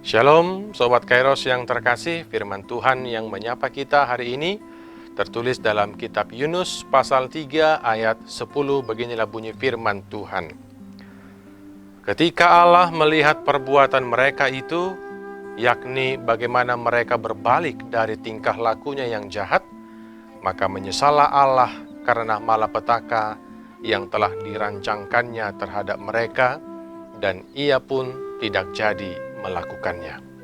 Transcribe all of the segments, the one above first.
Shalom, Sobat Kairos yang terkasih, firman Tuhan yang menyapa kita hari ini tertulis dalam kitab Yunus pasal 3 ayat 10, beginilah bunyi firman Tuhan. Ketika Allah melihat perbuatan mereka itu, yakni bagaimana mereka berbalik dari tingkah lakunya yang jahat, maka menyesallah Allah karena malapetaka yang telah dirancangkannya terhadap mereka, dan ia pun tidak jadi melakukannya.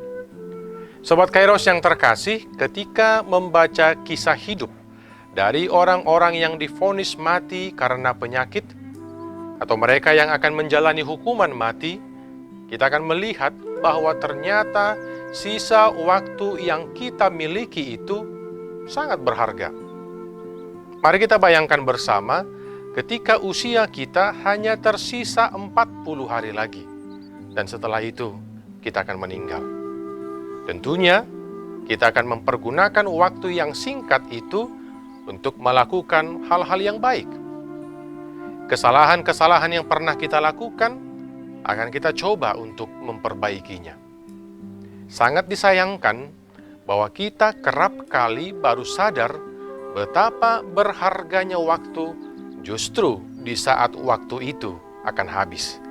Sobat Kairos yang terkasih, ketika membaca kisah hidup dari orang-orang yang divonis mati karena penyakit, atau mereka yang akan menjalani hukuman mati, kita akan melihat bahwa ternyata sisa waktu yang kita miliki itu sangat berharga. Mari kita bayangkan bersama, ketika usia kita hanya tersisa 40 hari lagi, dan setelah itu kita akan meninggal. Tentunya, kita akan mempergunakan waktu yang singkat itu untuk melakukan hal-hal yang baik. Kesalahan-kesalahan yang pernah kita lakukan akan kita coba untuk memperbaikinya. Sangat disayangkan bahwa kita kerap kali baru sadar betapa berharganya waktu justru di saat waktu itu akan habis.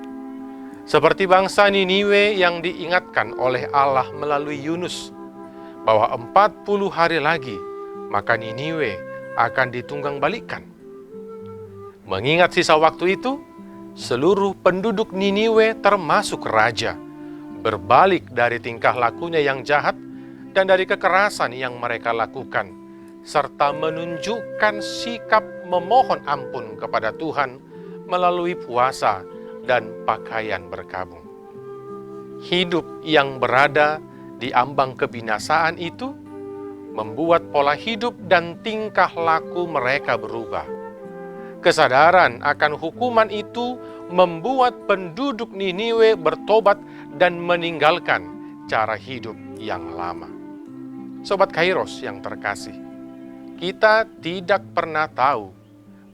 Seperti bangsa Niniwe yang diingatkan oleh Allah melalui Yunus, bahwa 40 hari lagi, maka Niniwe akan ditunggang-balikkan. Mengingat sisa waktu itu, seluruh penduduk Niniwe termasuk raja, berbalik dari tingkah lakunya yang jahat dan dari kekerasan yang mereka lakukan, serta menunjukkan sikap memohon ampun kepada Tuhan melalui puasa dan pakaian berkabung. Hidup yang berada di ambang kebinasaan itu membuat pola hidup dan tingkah laku mereka berubah. Kesadaran akan hukuman itu membuat penduduk Niniwe bertobat dan meninggalkan cara hidup yang lama. Sobat Kairos yang terkasih, kita tidak pernah tahu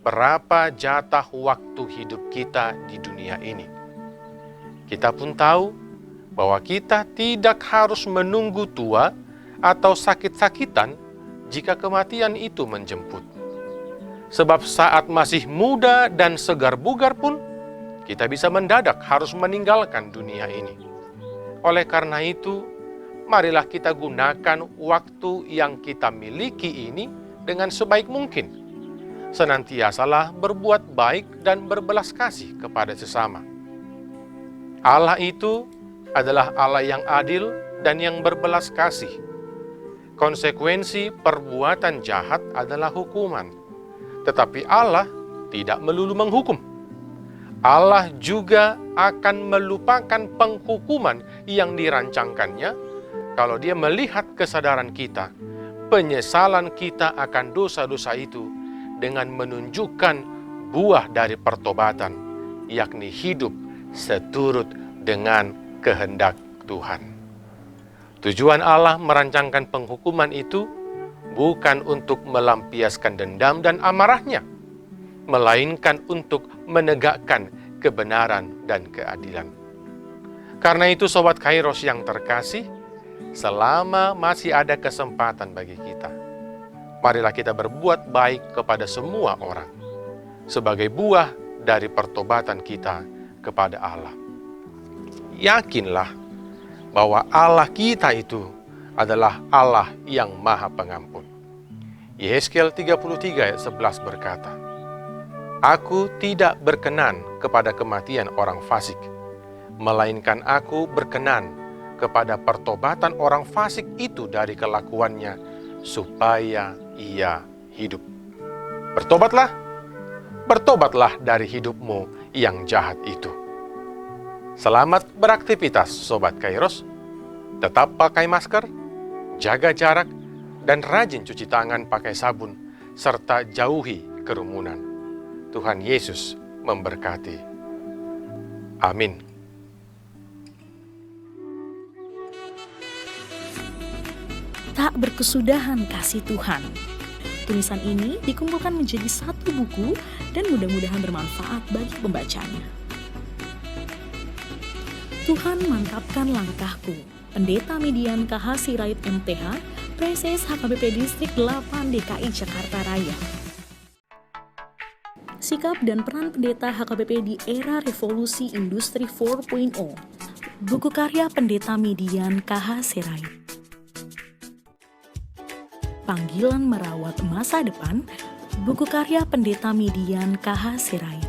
berapa jatah waktu hidup kita di dunia ini. Kita pun tahu bahwa kita tidak harus menunggu tua atau sakit-sakitan jika kematian itu menjemput. Sebab saat masih muda dan segar bugar pun, kita bisa mendadak harus meninggalkan dunia ini. Oleh karena itu, marilah kita gunakan waktu yang kita miliki ini dengan sebaik mungkin. Senantiasalah berbuat baik dan berbelas kasih kepada sesama. Allah itu adalah Allah yang adil dan yang berbelas kasih. Konsekuensi perbuatan jahat adalah hukuman, tetapi Allah tidak melulu menghukum. Allah juga akan melupakan penghukuman yang dirancangkannya kalau Dia melihat kesadaran kita, penyesalan kita akan dosa-dosa itu, dengan menunjukkan buah dari pertobatan, yakni hidup seturut dengan kehendak Tuhan. Tujuan Allah merancangkan penghukuman itu bukan untuk melampiaskan dendam dan amarahnya, melainkan untuk menegakkan kebenaran dan keadilan. Karena itu Sobat Kairos yang terkasih, selama masih ada kesempatan bagi kita, marilah kita berbuat baik kepada semua orang, sebagai buah dari pertobatan kita kepada Allah. Yakinlah bahwa Allah kita itu adalah Allah yang Maha Pengampun. Yehezkiel 33 ayat 11 berkata, Aku tidak berkenan kepada kematian orang fasik, melainkan aku berkenan kepada pertobatan orang fasik itu dari kelakuannya, supaya ia hidup. Bertobatlah dari hidupmu yang jahat itu. Selamat beraktivitas Sobat Kairos. Tetap pakai masker, jaga jarak, dan rajin cuci tangan pakai sabun, serta jauhi kerumunan. Tuhan Yesus memberkati. Amin. Tak berkesudahan kasih Tuhan. Tulisan ini dikumpulkan menjadi satu buku dan mudah-mudahan bermanfaat bagi pembacanya. Tuhan mantapkan langkahku. Pendeta Median KH Sirait MTH, Preses HKBP Distrik 8 DKI Jakarta Raya. Sikap dan peran pendeta HKBP di era revolusi industri 4.0. Buku karya Pendeta Median KH Sirait. Panggilan Merawat Masa Depan, buku karya Pendeta Median KH Sirait.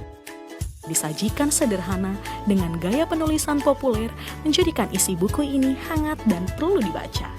Disajikan sederhana dengan gaya penulisan populer, menjadikan isi buku ini hangat dan perlu dibaca.